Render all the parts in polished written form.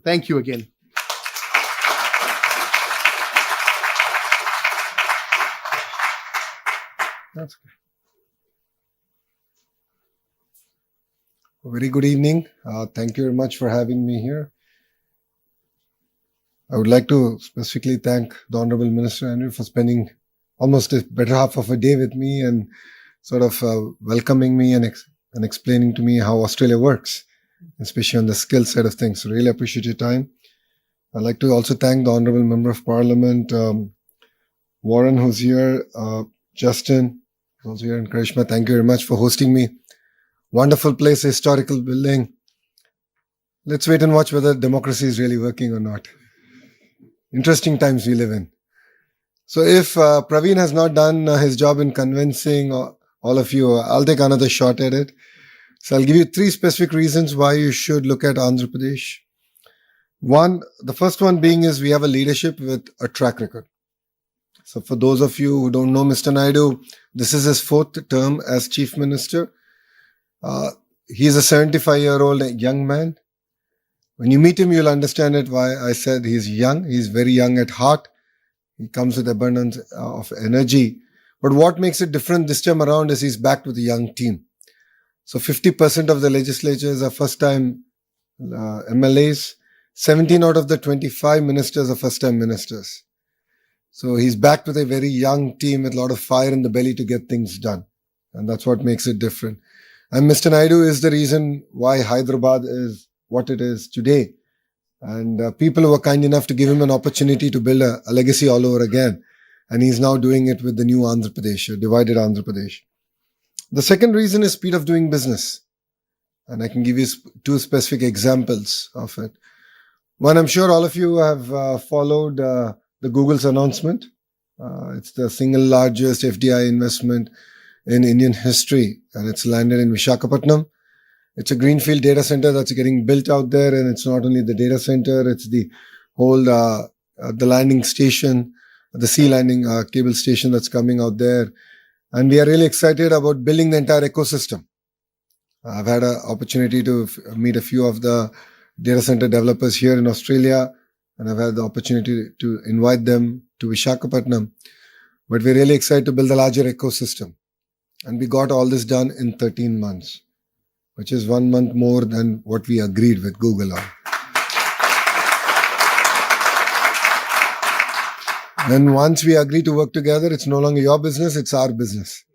thank you again. That's good. Very good evening. Thank you very much for having me here. I would like to specifically thank the Honorable Minister Andrew for spending almost a better half of a day with me and sort of welcoming me and explaining to me how Australia works, especially on the skill side of things. So really appreciate your time. I'd like to also thank the Honorable Member of Parliament, Warren, who's here, Justin, who's also here, and Karishma. Thank you very much for hosting me. Wonderful place, historical building. Let's wait and watch whether democracy is really working or not. Interesting times we live in. So if Praveen has not done his job in convincing all of you, I'll take another shot at it. So I'll give you 3 specific reasons why you should look at Andhra Pradesh. The first one being is we have a leadership with a track record. So for those of you who don't know Mr. Naidu, this is his 4th term as Chief Minister. He's a 75-year-old young man. When you meet him, you'll understand it why I said he's young. He's very young at heart. He comes with abundance of energy. But what makes it different this time around is he's backed with a young team. So 50% of the legislatures are first-time MLAs. 17 out of the 25 ministers are first-time ministers. So he's backed with a very young team with a lot of fire in the belly to get things done. And that's what makes it different. And Mr. Naidu is the reason why Hyderabad is what it is today. And people who were kind enough to give him an opportunity to build a legacy all over again. And he's now doing it with the new Andhra Pradesh, divided Andhra Pradesh. The second reason is speed of doing business. And I can give you 2 specific examples of it. One, I'm sure all of you have followed the Google's announcement. It's the single largest FDI investment in Indian history, and it's landed in Visakhapatnam. It's a greenfield data center that's getting built out there, and it's not only the data center, it's the whole, the landing station, the sea landing cable station that's coming out there. And we are really excited about building the entire ecosystem. I've had an opportunity to meet a few of the data center developers here in Australia, and I've had the opportunity to invite them to Visakhapatnam. But we're really excited to build a larger ecosystem. And we got all this done in 13 months, which is 1 month more than what we agreed with Google on. And once we agree to work together, it's no longer your business, it's our business.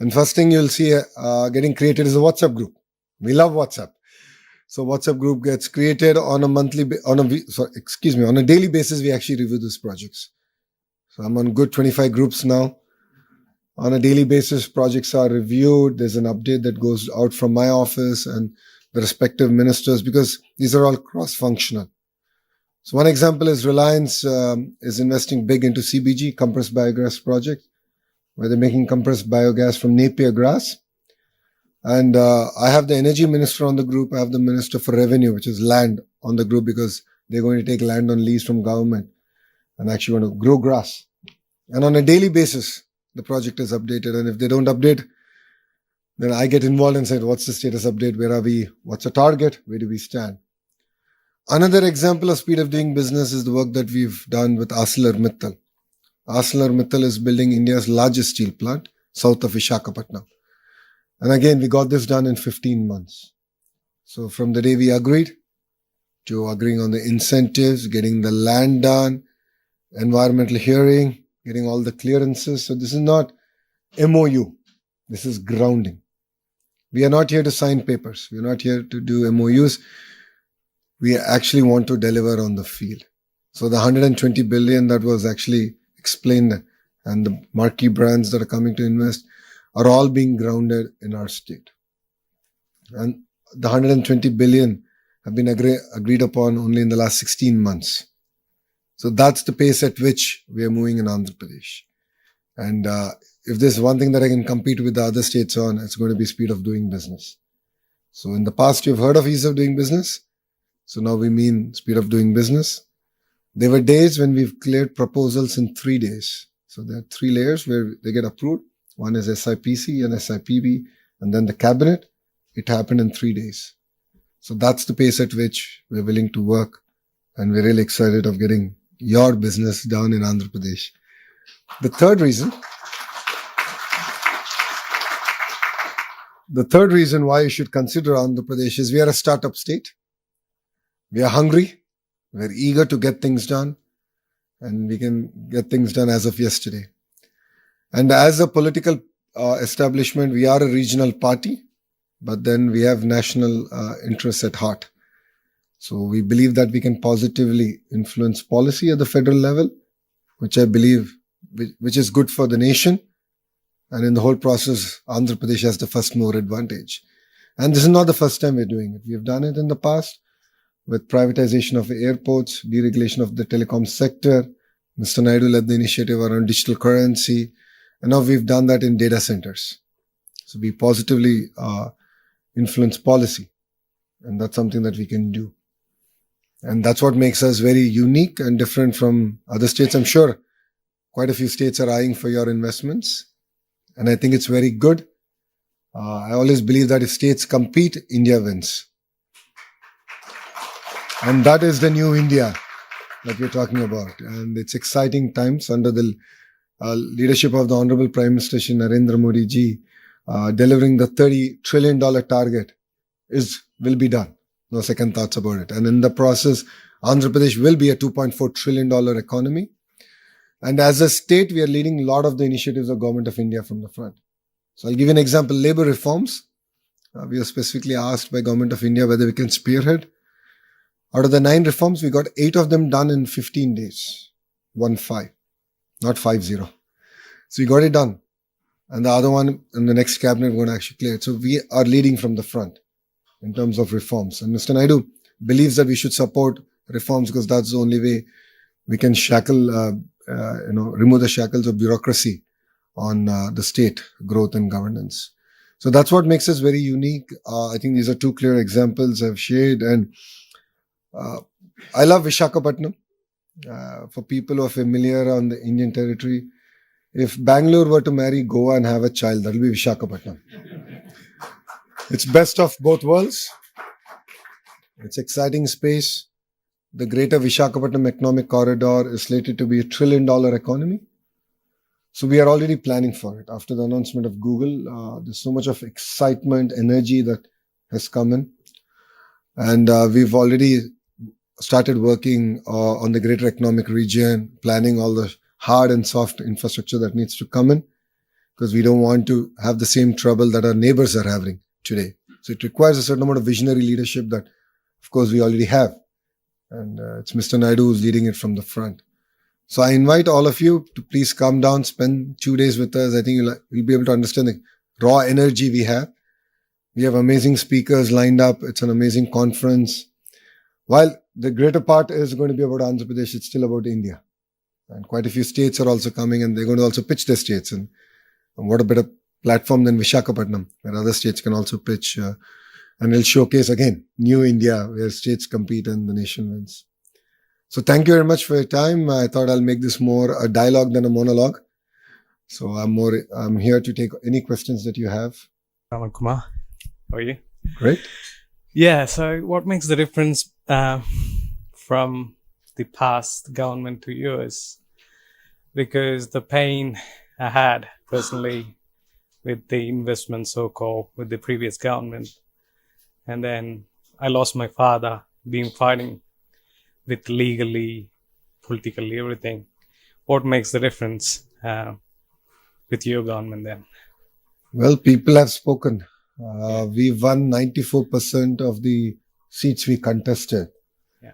And first thing you'll see getting created is a WhatsApp group. We love WhatsApp. So WhatsApp group gets created on a daily basis. We actually review these projects. So I'm on good 25 groups now. On a daily basis, projects are reviewed. There's an update that goes out from my office and the respective ministers, because these are all cross-functional. So one example is Reliance is investing big into CBG, compressed biogas project, where they're making compressed biogas from Napier grass. And I have the energy minister on the group. I have the minister for revenue, which is land, on the group, because they're going to take land on lease from government and actually want to grow grass. And on a daily basis, the project is updated. And if they don't update, then I get involved and say, what's the status update? Where are we? What's the target? Where do we stand? Another example of speed of doing business is the work that we've done with ArcelorMittal. ArcelorMittal is building India's largest steel plant south of Visakhapatnam. And again, we got this done in 15 months. So from the day we agreed to agreeing on the incentives, getting the land done, environmental hearing, getting all the clearances. So this is not MOU. This is grounding. We are not here to sign papers. We are not here to do MOUs. We actually want to deliver on the field. So the 120 billion that was actually explained and the marquee brands that are coming to invest are all being grounded in our state. And the 120 billion have been agreed upon only in the last 16 months. So that's the pace at which we are moving in Andhra Pradesh. And if there's one thing that I can compete with the other states on, it's going to be speed of doing business. So in the past, you've heard of ease of doing business. So now we mean speed of doing business. There were days when we've cleared proposals in 3 days. So there are 3 layers where they get approved. One is SIPC and SIPB, and then the cabinet. It happened in 3 days. So that's the pace at which we're willing to work. And we're really excited of getting your business done in Andhra Pradesh. The third reason why you should consider Andhra Pradesh is we are a startup state. We are hungry. We're eager to get things done. And we can get things done as of yesterday. And as a political establishment, we are a regional party, but then we have national interests at heart. So we believe that we can positively influence policy at the federal level, which I believe, which is good for the nation. And in the whole process, Andhra Pradesh has the first mover advantage. And this is not the first time we're doing it. We have done it in the past with privatization of airports, deregulation of the telecom sector. Mr. Naidu led the initiative around digital currency. And now we've done that in data centers. So we positively influence policy. And that's something that we can do. And that's what makes us very unique and different from other states. I'm sure quite a few states are eyeing for your investments. And I think it's very good. I always believe that if states compete, India wins. And that is the new India that we're talking about. And it's exciting times under the leadership of the Honorable Prime Minister Shri Narendra Modi ji. Delivering the $30 trillion target will be done. No second thoughts about it. And in the process, Andhra Pradesh will be a $2.4 trillion economy. And as a state, we are leading a lot of the initiatives of Government of India from the front. So I'll give you an example. Labor reforms. We are specifically asked by Government of India whether we can spearhead. Out of the 9 reforms, we got 8 of them done in 15 days. 1-5, not 50. So we got it done. And the other one in the next cabinet, we're going to actually clear it. So we are leading from the front in terms of reforms. And Mr. Naidu believes that we should support reforms because that's the only way we can remove the shackles of bureaucracy on the state growth and governance. So that's what makes us very unique. I think these are 2 clear examples I've shared. And I love Visakhapatnam. For people who are familiar on the Indian territory, if Bangalore were to marry Goa and have a child, that'll be Visakhapatnam. It's best of both worlds. It's exciting space. The greater Visakhapatnam economic corridor is slated to be a $1 trillion economy. So we are already planning for it. After the announcement of Google, there's so much of excitement, energy that has come in. And we've already started working on the greater economic region, planning all the hard and soft infrastructure that needs to come in, because we don't want to have the same trouble that our neighbors are having today. So it requires a certain amount of visionary leadership that, of course, we already have. And it's Mr. Naidu who's leading it from the front. So I invite all of you to please come down, spend 2 days with us. I think you'll be able to understand the raw energy we have. We have amazing speakers lined up. It's an amazing conference. While the greater part is going to be about Andhra Pradesh, it's still about India. And quite a few states are also coming, and they're going to also pitch their states. And what a better platform than Visakhapatnam, where other states can also pitch. And it'll showcase, again, new India, where states compete and the nation wins. So thank you very much for your time. I thought I'll make this more a dialogue than a monologue. So I'm here to take any questions that you have. Raman Kumar, how are you? Great. Yeah, so what makes the difference from the past government to yours? Because the pain I had personally with the investment, so-called, with the previous government. And then I lost my father, being fighting with legally, politically, everything. What makes the difference with your government then? Well, people have spoken. We won 94% of the seats we contested. Yeah.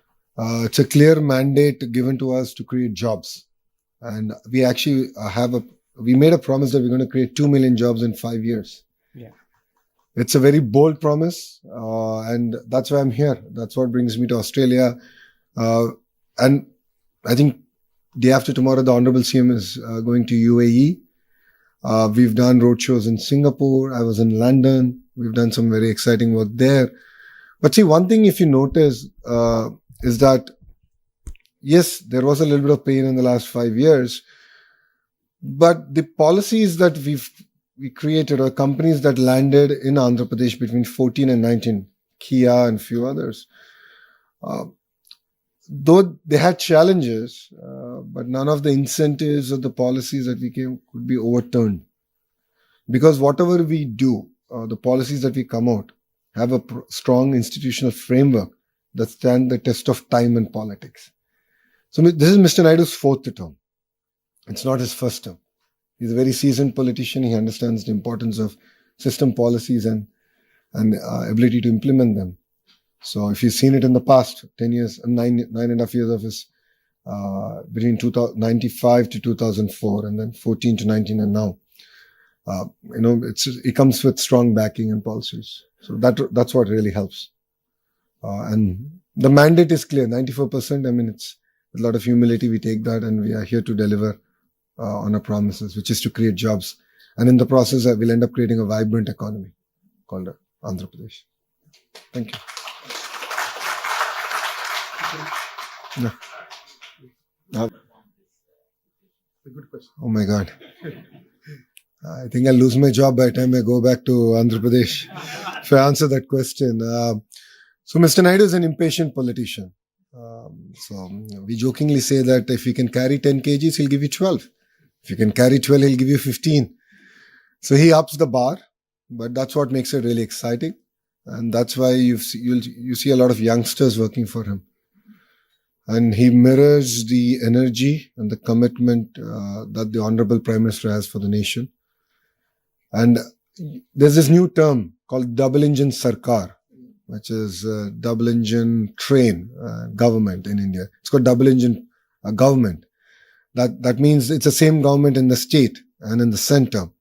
It's a clear mandate given to us to create jobs. And we actually we made a promise that we're going to create 2 million jobs in 5 years. Yeah. It's a very bold promise. And that's why I'm here. That's what brings me to Australia. And I think day after tomorrow, the Honorable CM is going to UAE. We've done roadshows in Singapore. I was in London. We've done some very exciting work there. But see, one thing if you notice is that, yes, there was a little bit of pain in the last 5 years, but the policies that we created, or companies that landed in Andhra Pradesh between 14 and 19, Kia and few others. Though they had challenges, but none of the incentives or the policies that we came could be overturned. Because whatever we do, the policies that we come out have a strong institutional framework that stand the test of time and politics. So this is Mr. Naidu's fourth term. It's not his first term. He's a very seasoned politician. He understands the importance of system policies and ability to implement them. So if you've seen it in the past 10 years, 9.5 years of his, between 1995 to 2004 and then 14 to 19 and now, it comes with strong backing and policies. So that's what really helps. And the mandate is clear, 94%. I mean, it's with a lot of humility we take that and we are here to deliver on our promises, which is to create jobs. And in the process, we'll end up creating a vibrant economy called Andhra Pradesh. Thank you. No. Good question. Oh my God. I think I'll lose my job by the time I go back to Andhra Pradesh if I answer that question. So Mr. Naidu is an impatient politician. So we jokingly say that if he can carry 10 kgs, he'll give you 12. If you can carry 12, he'll give you 15. So he ups the bar, but that's what makes it really exciting. And that's why you see a lot of youngsters working for him. And he mirrors the energy and the commitment that the Honorable Prime Minister has for the nation. And there's this new term called double engine Sarkar, which is double engine train government in India. It's called double engine government. That means it's the same government in the state and in the center.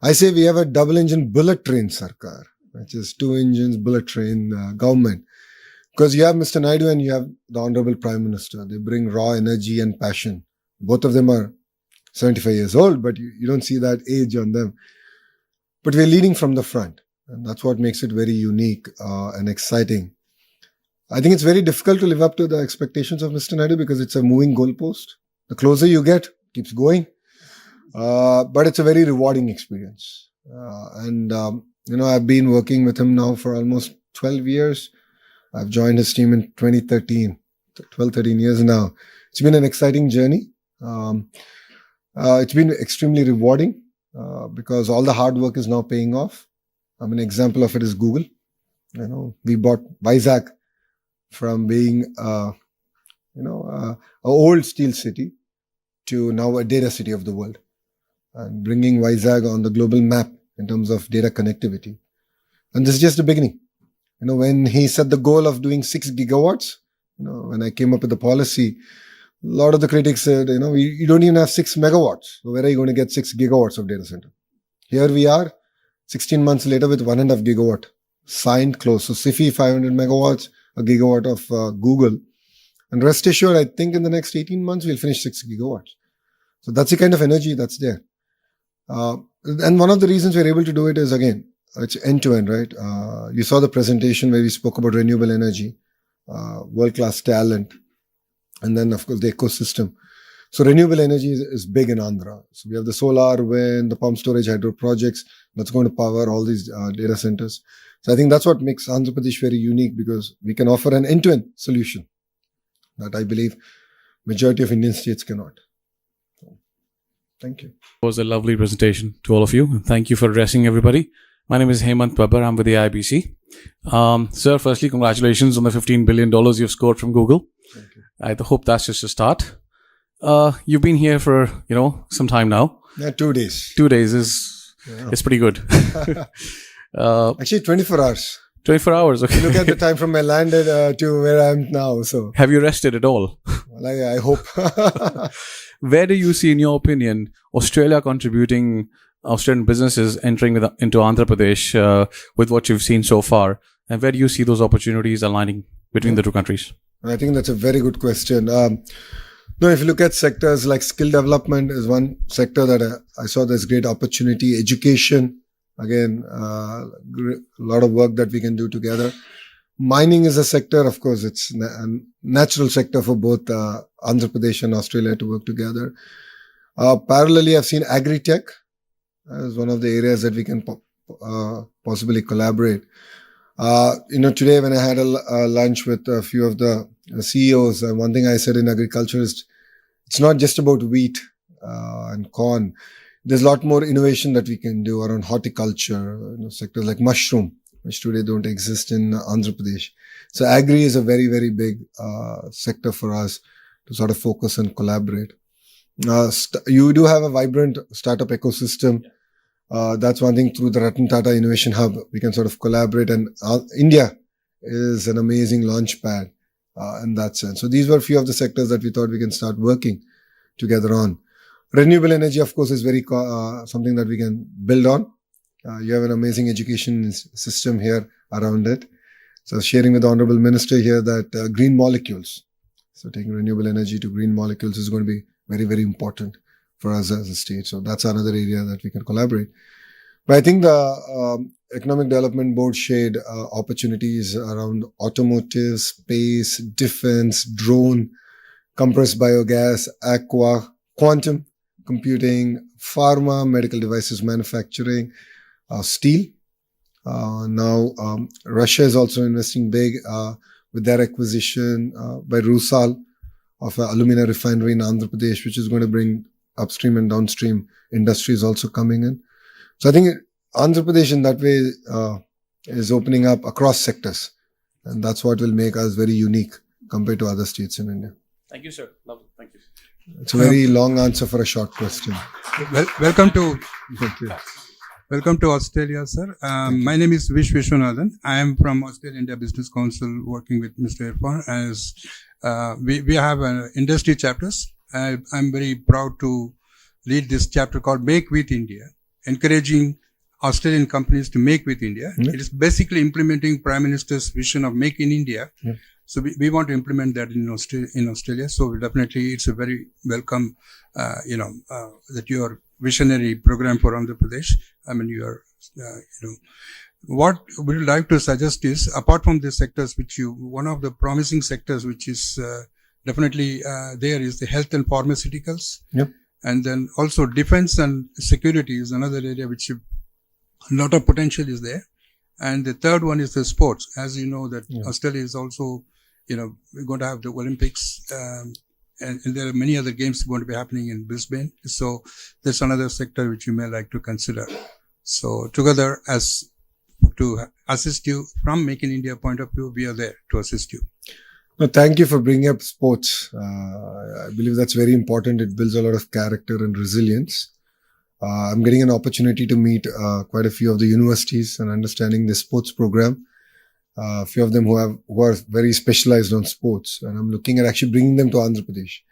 I say we have a double engine bullet train Sarkar, which is 2 engines bullet train government. Because you have Mr. Naidu and you have the Honorable Prime Minister. They bring raw energy and passion. Both of them are 75 years old, but you don't see that age on them. But we're leading from the front. And that's what makes it very unique and exciting. I think it's very difficult to live up to the expectations of Mr. Naidu because it's a moving goalpost. The closer you get, keeps going. But it's a very rewarding experience. I've been working with him now for almost 12 years. I've joined his team in 2013, 12, 13 years now. It's been an exciting journey. It's been extremely rewarding because all the hard work is now paying off. An example of it is Google. We bought Vizag from being, an old steel city to now a data city of the world and bringing Vizag on the global map in terms of data connectivity. And this is just the beginning. When he set the goal of doing 6 gigawatts, when I came up with the policy, a lot of the critics said, you don't even have 6 megawatts. So where are you going to get 6 gigawatts of data center? Here we are, 16 months later with 1.5 gigawatt signed close. So SIFI 500 megawatts, a gigawatt of Google. And rest assured, I think in the next 18 months, we'll finish 6 gigawatts. So that's the kind of energy that's there. And one of the reasons we're able to do it is, again, it's end-to-end, right? You saw the presentation where we spoke about renewable energy, world-class talent, and then, of course, the ecosystem. So renewable energy is big in Andhra. So we have the solar, wind, the pump storage, hydro projects that's going to power all these data centers. So I think that's what makes Andhra Pradesh very unique because we can offer an end-to-end solution that I believe majority of Indian states cannot. So, thank you. It was a lovely presentation to all of you. Thank you for addressing everybody. My name is Hemant Babbar. I'm with the IBC. Sir, firstly, congratulations on the $15 billion you've scored from Google. Thank you. I hope that's just a start. You've been here for, some time now. Yeah, 2 days. 2 days is pretty good. Actually, 24 hours. 24 hours, okay. Look at the time from I landed to where I am now. So, have you rested at all? Well, I hope. Where do you see, in your opinion, Australian businesses entering into Andhra Pradesh with what you've seen so far? And where do you see those opportunities aligning between the two countries? I think that's a very good question. If you look at sectors like skill development is one sector that I saw there's great opportunity. Education, again, a lot of work that we can do together. Mining is a sector, of course, it's a natural sector for both Andhra Pradesh and Australia to work together. Parallelly, I've seen agri-tech as one of the areas that we can possibly collaborate. Today when I had a lunch with a few of the CEOs, one thing I said in agriculture is it's not just about wheat and corn. There's a lot more innovation that we can do around horticulture, sectors like mushroom, which today don't exist in Andhra Pradesh. So agri is a very, very big sector for us to sort of focus and collaborate. You do have a vibrant startup ecosystem. That's one thing through the Ratan Tata Innovation Hub. We can sort of collaborate, and India is an amazing launch pad in that sense. So these were a few of the sectors that we thought we can start working together on. Renewable energy, of course, is very something that we can build on. You have an amazing education system here around it. So sharing with the Honorable Minister here that green molecules, so taking renewable energy to green molecules is going to be very, very important for us as a state. So that's another area that we can collaborate. But I think the Economic Development Board shared opportunities around automotive, space, defense, drone, compressed biogas, aqua, quantum computing, pharma, medical devices manufacturing, steel. Now, Russia is also investing big with their acquisition by Rusal of an alumina refinery in Andhra Pradesh, which is going to bring upstream and downstream industries also coming in. So I think Andhra Pradesh in that way is opening up across sectors. And that's what will make us very unique compared to other states in India. Thank you, sir. Lovely. Thank you. It's a very long answer for a short question. Welcome to Thank you. Welcome to Australia, sir. My name is Vish Vishwanathan. I am from Australia India Business Council, working with Mr. Irfan. As we have industry chapters. I'm very proud to lead this chapter called Make with India, encouraging Australian companies to make with India. It is basically implementing Prime Minister's vision of Make in India. So we want to implement that in Australia. So definitely it's a very welcome, that your visionary program for Andhra Pradesh. I mean, what we would like to suggest is, apart from the sectors one of the promising sectors which is definitely there is the health and pharmaceuticals. And then also defense and security is another area which a lot of potential is there. And the third one is the sports. As you know that Australia is also, we're going to have the Olympics, and there are many other games going to be happening in Brisbane. So that's another sector which you may like to consider. So together, as to assist you from Make in India point of view, we are there to assist you. No, thank you for bringing up sports. I believe that's very important. It builds a lot of character and resilience. I'm getting an opportunity to meet quite a few of the universities and understanding the sports program. A few of them who are very specialized on sports, and I'm looking at actually bringing them to Andhra Pradesh.